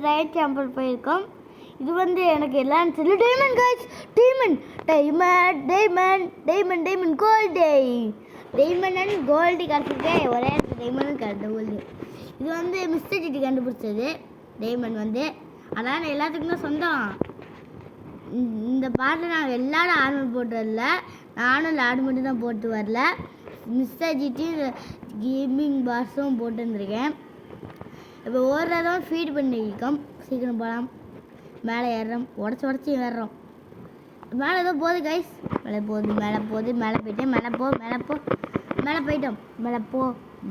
Right temple போயிருக்கோம். இது வந்து எனக்கு எல்லாம் சொல்லி diamond guys, diamond diamond diamond diamond diamond gold diamond and gold கிடச்சிருக்கே. ஒரே டைமண்ட் கோல்டு. இது வந்து மிஸ்டர் ஜிடி கண்டுபிடிச்சது டைமண்ட் வந்து. அதான் எல்லாத்துக்கும் தான் சொந்தம். இந்த பாட்டில் நாங்கள் எல்லாரும் ஆர்டர் போட்டு வரல, நானும் லாடு மட்டும் தான் போட்டு வரல. மிஸ்டர் ஜிடி கேமிங் பாக்ஸும் போட்டு வந்துருக்கேன். இப்போ ஓடுறதும் ஃபீட் பண்ணியிருக்கோம். சீக்கிரம் போகலாம். மேலே ஏறுறோம், உடச்சி ஏறுறோம். மேலே ஏதோ போகுது கைஸ், மேலே போயிட்டேன். மேலே போயிட்டோம்.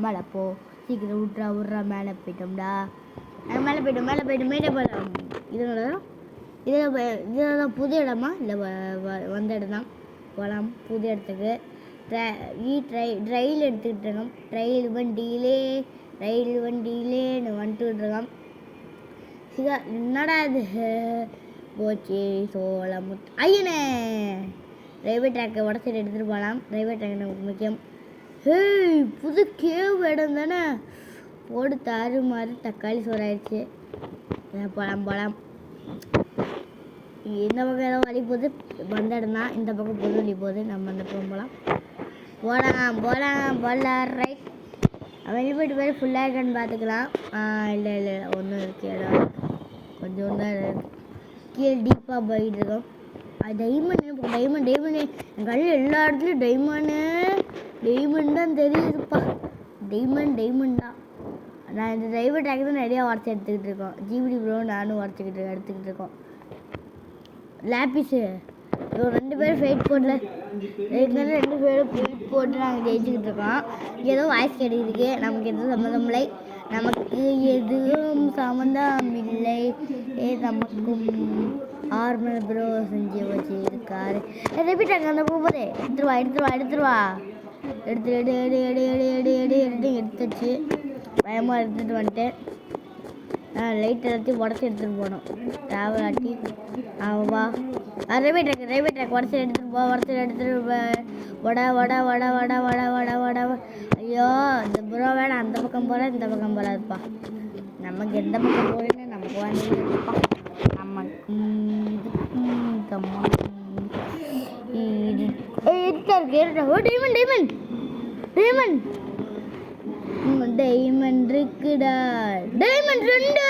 மேலே போ சீக்கிரம் விட்றா மேலே போயிட்டோம்டா. நாங்கள் மேலே போயிட்டோம். இதெல்லாம் புது இடமா இல்லை வந்த இடம் தான். போகலாம் புது இடத்துக்கு. ரயில் எடுத்துக்கிட்டு இருக்கோம். ரயில் வண்டியிலே வந்துட்டு இருக்கோம். சிகா என்னடா இது போச்சு சோளமுத்து ஐயனே. ரயில்வே ட்ராக்கை உடச்சிட்டு எடுத்துகிட்டு போகலாம். ரயில்வே ட்ராக் நமக்கு முக்கியம். புது கேவ் இடம் தானே. போடு தாறு மாதிரி தக்காளி சோறாயிடுச்சு. போகலாம். இந்த பக்கம் ஏதோ வழி போகுது, வந்த இடம் தான். இந்த பக்கம் புது வழி போகுது, நம்ம அந்த பக்கம் போகலாம். ரைட். வெளியே போயிட்டு போய் ஃபுல்லாக இருக்கான்னு பார்த்துக்கலாம். இல்லை ஒன்றும் இருக்கு இடம் கொஞ்சம் தான் கீழே டீப்பாக போயிட்டு இருக்கோம். அது டைமண்ட் என் கல்லில் எல்லா இடத்துலையும் டைமண்ட் தான் தெரியுதுப்பா. டைமண்ட் தான். நான் இந்த ரயில்வே ட்ராக் தான் நிறையா உடச்சி எடுத்துக்கிட்டு இருக்கோம். ஜிபிடி ப்ரோ நானும் எடுத்துக்கிட்டு இருக்கோம். லேப்பிஸு ரெண்டு பேரும் ஃபைட் போடல, 2 பேரும் ஃபைட் போட்டு நாங்கள் ஜெயிச்சுக்கிட்டு இருக்கோம். ஏதோ வாய்ஸ் கிடைக்குது, நமக்கு எதுவும் சம்மந்தம் இல்லை. நமக்கு எதுவும் சம்மந்தம் இல்லை. நமக்கும் ஆர்மல் ப்ரோ செஞ்சு வச்சு இருக்காரு. ரிப்பீட்டாங்க அந்த போகும்போது எடுத்துருவா. எடுத்துச்சு. பயமாக எடுத்துகிட்டு வந்துட்டேன். லைட் எல்லாத்தையும் உடச்சி எடுத்துகிட்டு போனோம். டிராவலாட்டி ஆவா ரயில்வே ட்ராக் உடச்சி எடுத்துகிட்டு வட. ஐயோ இந்த ப்ரோ வேணாம், அந்த பக்கம் போகிறேன் இந்த பக்கம் போகிறாருப்பா. நமக்கு எந்த பக்கம் போகிறேன்னு நமக்கு வாங்கிப்பா. நமக்கு டைமண்ட் இருக்குடா. டைமண்ட் 2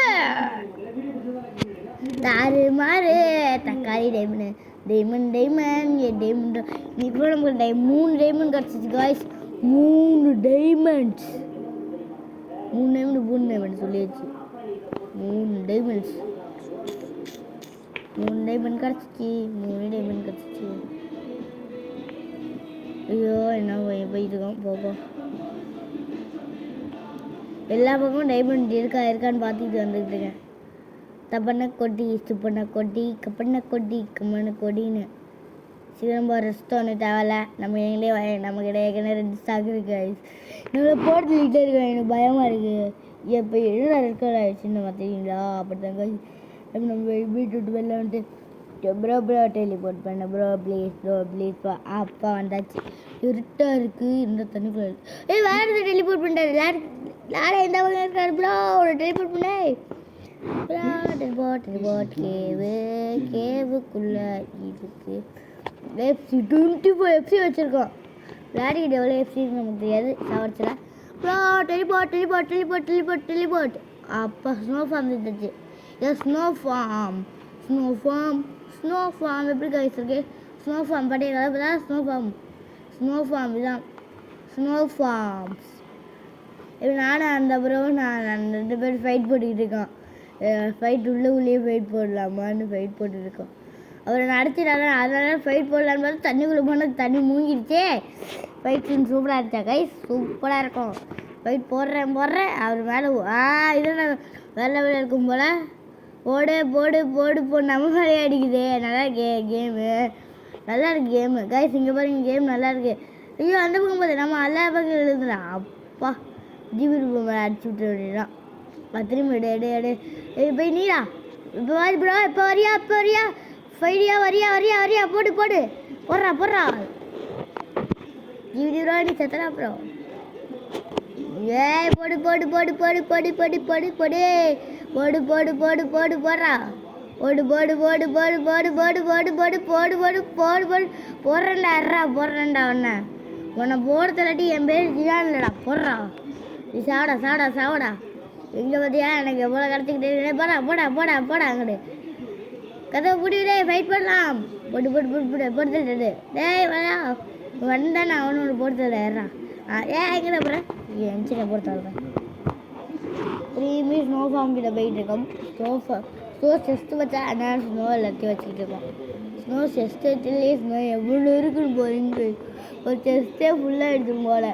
தாறு மாறு தக்காளி டைமண்ட் இப்போ நமக்கு 3 டைமண்ட் கிடச்சிச்சு காய்ஸ். 3 டைமண்ட் சொல்லியாச்சு. 3 டைமண்ட் கிடச்சிச்சு. ஐயோ என்ன போயிட்டு இருக்கோம். போகும் எல்லா பக்கமும் டைமண்ட் இருக்கான்னு பார்த்துக்கிட்டு வந்துக்கிட்டு இருக்கேன். தப்பண்ண கொட்டி சுப்பண்ண கொட்டி கப்பண்ண கொட்டி கம்மண்ண கொடின்னு சீக்கிரம் ரெஸ்ட் ஒன்று தேவையில்ல. நமக்கு இடையே 2 ஸ்டாக் இருக்கு. நம்மளை போட்டுக்கிட்டே இருக்கேன். எனக்கு பயமாக இருக்குது. எப்போ என்ன ரெக்கார்ட் ஆகிடுச்சுன்னு பார்த்தீங்களா? அப்படித்தாங்க நம்ம வீட்டு விட்டு வெளில வந்துட்டு ப்ரோ டெலிபோர்ட் பண்ண ப்ரோ ப்ளீஸ் அப்பா வந்தாச்சு. இருட்டாக இருக்குது. இந்த தண்ணிக்குள்ள வேறு டெலிபோர்ட் பண்ணுறாரு. யாரை எந்த பக்கம் இருக்காரு ப்ரோ? டெலிபோர்ட் பண்ண டெலிபோர்ட் கேவுக்குள்ள இருக்கு. எஃப்சி 25 எஃப்சி வச்சுருக்கோம். விளையாடிக்கிட்டு எவ்வளோ எஃப்சி இருக்கு நமக்கு தெரியாது. சவர்ச்சில் ப்ரோ டெலிபோர்ட். அப்போ ஸ்னோ ஃபார்ம் இருந்துச்சு. இது ஸ்னோ ஃபார்ம் எப்படி கழிச்சிருக்கு? ஸ்னோ ஃபார்ம் பார்த்தீங்களா? ஸ்னோ ஃபார்ம் இதுதான் ஸ்னோ ஃபார்ம்ஸ். இப்போ நானும் அந்த ப்ரோ நான் 2 பேர் ஃபைட் போட்டுக்கிட்டு இருக்கோம். ஃபைட் உள்ளே ஃபைட் போடலாமான்னு ஃபைட் போட்டுருக்கோம். அவர் நடத்தினால அதனால ஃபைட் போடலான்னு பார்த்து தண்ணிக்குள்ளே போனால் தண்ணி மூங்கிடுச்சே. ஃபைட் சீன் சூப்பராக இருந்துச்சா கைஸ்? சூப்பராக இருக்கும். ஃபைட் போடுறேன் அவர் மேலே இதெல்லாம் வேலை இருக்கும் போல். போடு நம்ம மேலே அடிக்குது. நல்லா இருக்கு கேமு கைஸ். இங்கே பாருங்க கேம் நல்லா இருக்கு. ஐயோ அந்த பக்கம் போது நம்ம எல்லா பக்கம் எழுதுலாம். அப்பா ஜிபிடி மேலே அடிச்சு விட்டு வேண்டியதான். திரும்பி எடு போய் நீடா. இப்போ வாரி ப்ரோ. இப்போ வரியா ஃபைடியா வரியா போடு போடுறா ஜிபிடி ப்ரோ. நீ செத்தரா ப்ரோ. ஏய் போடு போடு போடு போடு போடு போடு போடு போடு போடு போடு போடு போடு போடுறா போடு போடு போடு போடு போடு போடு போடு போடு போடு போடு போடு போடு போடுறேன்டா அறா போடுறேன்டா உன்னை போடுறதாட்டி என் பேர் ஜியான் இல்லைடா போடுறா நீ சாவடா சாவடா சாவடா எங்கே பார்த்தியா எனக்கு எவ்வளோ கிடச்சிக்கிட்டே போடா போடா போடா போடா அங்கிட்டு கதவை பிடிவிடே ஃபைட் பண்ணலாம் போட்டு போட்டு போட்டு போட்டு போட்டு டேய் வரா வந்தா நான் அவனோட போட்டு ஏறா எங்கே அப்புறம் என் சின்ன பொறுத்தாருவேன் 3 minutes ஸ்னோ ஃபார்ம் கிட்ட போயிட்டு இருக்கோம் ஸ்னோ செஸ்ட்டு வச்சா அதனால ஸ்னோ எல்லாத்தையும் வச்சுக்கிட்டு இருக்கோம் ஸ்னோ செஸ்ட்டுலேயே ஸ்னோ எவ்வளோ இருக்குன்னு போறீங்க ஒரு செஸ்ட்டே ஃபுல்லாக எடுத்துன்னு போல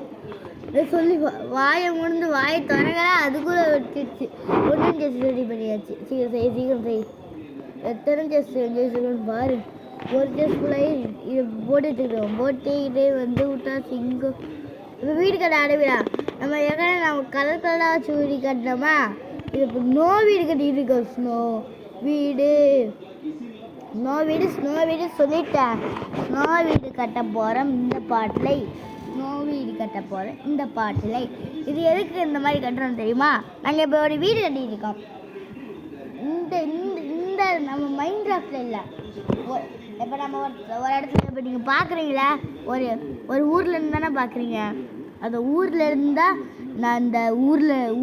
சொல்லி வாயை முடிந்து வாயை திறக்கல அதுக்குள்ளே வச்சிருச்சு ஒன்றும் செஸ்ட் ரெடி பண்ணியாச்சு சீக்கிரம் செய் எத்தனை செஸ்ட் என்ஜாய் செய்யணும்னு பாரு ஒரு செஸ்ட் ஃபுல்லாகி இதை போட்டுக்கிட்டோம் போட்டுக்கிட்டே வந்து விட்டா சிங்கம் இப்போ வீடு கட்ட ஆரம்பிடா நம்ம ஏற்கனவே நம்ம கலர் கலராக வச்சு வீடு கட்டினோமா இது இப்போ வீடு கட்டிகிட்டு இருக்கோம் ஸ்னோ வீடு சொல்லிட்டேன் ஸ்னோ வீடு கட்ட போகிறோம் இந்த பாட்டில் ஸ்னோ வீடு கட்ட போகிறோம் இந்த பாட்டில் இது எதுக்கு இந்த மாதிரி கட்டுறோம் தெரியுமா நாங்கள் இப்போ ஒரு வீடு கட்டிகிட்டு இருக்கோம் இந்த இந்த நம்ம மைண்ட் கிராஃப்டில் இல்லை இப்போ நம்ம ஒரு இடத்துல இப்போ நீங்கள் பார்க்குறீங்களா ஒரு ஊரில் இருந்து தானே பார்க்குறீங்க அந்த ஊரில் இருந்தால் நான் இந்த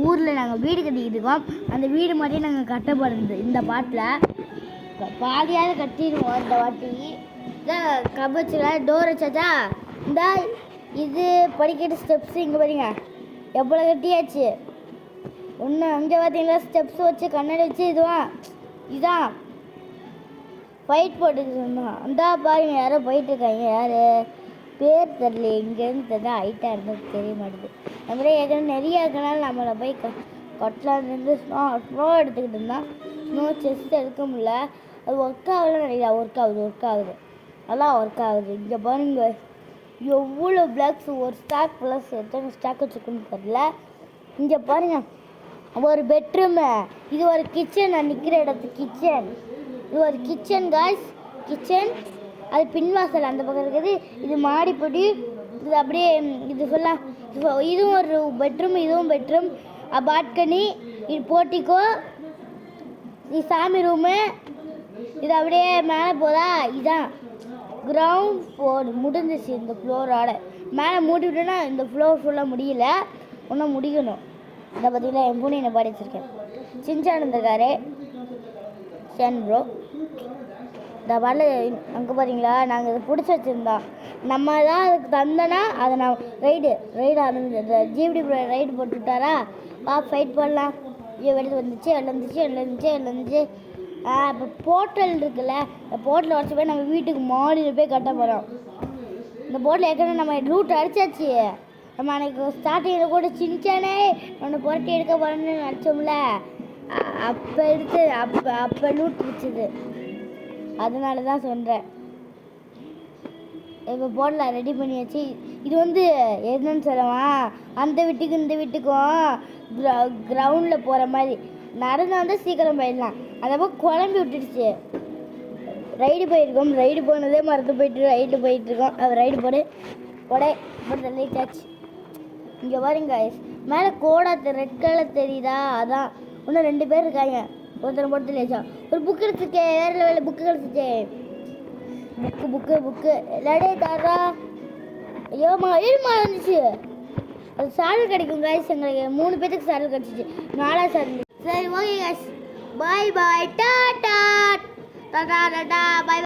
ஊரில் நாங்கள் வீடு கட்டிக்கிட்டு இருக்கோம் அந்த வீடு மாதிரி நாங்கள் கட்டப்படுறது இந்த பாட்டில் பாதியாவது கட்டிடுவோம் இந்த வாட்டி இதான் கபச்சில் டோர் வச்சாச்சா இந்த இது படிக்கட்டு ஸ்டெப்ஸு இங்கே பாருங்க எவ்வளோ கட்டியாச்சு ஒன்று அங்கே பார்த்தீங்களா ஸ்டெப்ஸ் வச்சு கண்ணாடி வச்சு இதான் ஃபைட் போட்டுக்கிட்டு இருந்தோம் அந்த பாருங்க யாரோ போயிட்டுருக்காங்க யார் பேர் தெரியல எங்கேருந்து தெரியல ஹைட்டாக இருந்தது தெரிய மாட்டேது நம்மளே ஏற்கனவே நிறைய இருக்கனால நம்மளை போய் கொட்டலான்னு ஸ்னோ எடுத்துக்கிட்டு இருந்தான் ஸ்னோ செஸ்ட் எடுக்க முடியல அது ஒர்க் ஆகல நிறையா ஒர்க் ஆகுது நல்லா ஒர்க் ஆகுது இங்கே பாருங்க எவ்வளோ பிளாக்ஸ் ஒரு ஸ்டாக் ப்ளஸ் எத்தனை ஸ்டாக் வச்சுருக்குன்னு தெரியல இங்கே பாருங்க ஒரு பெட்ரூமு இது ஒரு கிச்சன் நான் நிற்கிற இடத்துக்கு கிச்சன் இது ஒரு கிச்சன் கிச்சன் அது பின்வாசல் அந்த பக்கம் இருக்குது இது மாடிப்படி இது அப்படியே இது ஃபுல்லாக இதுவும் ஒரு பெட்ரூம் இதுவும் பெட்ரூம் பால்கனி இது போர்ட்டிக்கோ இது சாமி ரூமு இது அப்படியே மேலே போதா இதுதான் கிரவுண்ட் ஃப்ளோர் முடிஞ்சிச்சு இந்த ஃப்ளோரோட மேலே மூடி விட்டோன்னா இந்த ஃப்ளோர் ஃபுல்லாக முடியல இன்னும் முடிக்கணும் இதை பார்த்தீங்கன்னா என் பூனை பாடி வச்சுருக்கேன் சின்சான் இருந்திருக்காரு சேன் ப்ரோ இந்த பாடல அங்கே பார்த்தீங்களா நாங்கள் இதை பிடிச்சி வச்சுருந்தோம் நம்ம தான் அதுக்கு தந்தோன்னா அதை நான் ரைடு ஆரம்பிச்சு ஜிபிடி ரைடு போட்டு விட்டாரா ஃபைட் பண்ணலாம் வெளியே வந்துச்சு இப்போ போர்ட்டல் இருக்குல்ல இந்த போர்ட்டல் உடச்சி போய் நம்ம வீட்டுக்கு மாடியில் போய் கட்ட போகிறோம் இந்த போர்ட்டில் ஏற்கனவே நம்ம ரூட் அடிச்சாச்சு நம்ம அன்றைக்கி ஸ்டார்டிங்கில் கூட சின்சானே ஒன்று புரட்டி எடுக்க போகிறோன்னு நினச்சோம்ல அப்போ லூட் பிடிச்சிது அதனால தான் சொல்கிறேன் இப்போ போடலாம் ரெடி பண்ணியாச்சு இது வந்து என்னன்னு சொல்லலாம் அந்த வீட்டுக்கும் இந்த வீட்டுக்கும் கிரவுண்டில் போகிற மாதிரி நடந்து வந்தால் சீக்கிரம் போயிடலாம் அதப்போ குழம்பி விட்டுடுச்சு ரைடு போனதே மறந்து போயிட்டுருக்கோம் ரைடு போட லைட்டாச்சு இங்கே பாருங்க மேலே ரெட் கலர் தெரியுதா அதான் இன்னும் 2 பேர் இருக்காங்க ஒருத்தனை போட்டு லேச்சா ஒரு புக்கு எடுத்துருக்கேன் வேறு லெவலில் புக்கு கிடச்சிட்டேன் புக்கு எல்லாடே தாரா ஐயோமா வந்துச்சு அது சாடல் கிடைக்கும் காய்ஸ் எங்களுக்கு 3 பேத்துக்கு சாடல் கிடச்சிச்சு 4 சாடல் சரி ஓகே காய்ஸ் பாய் டாடா பாய்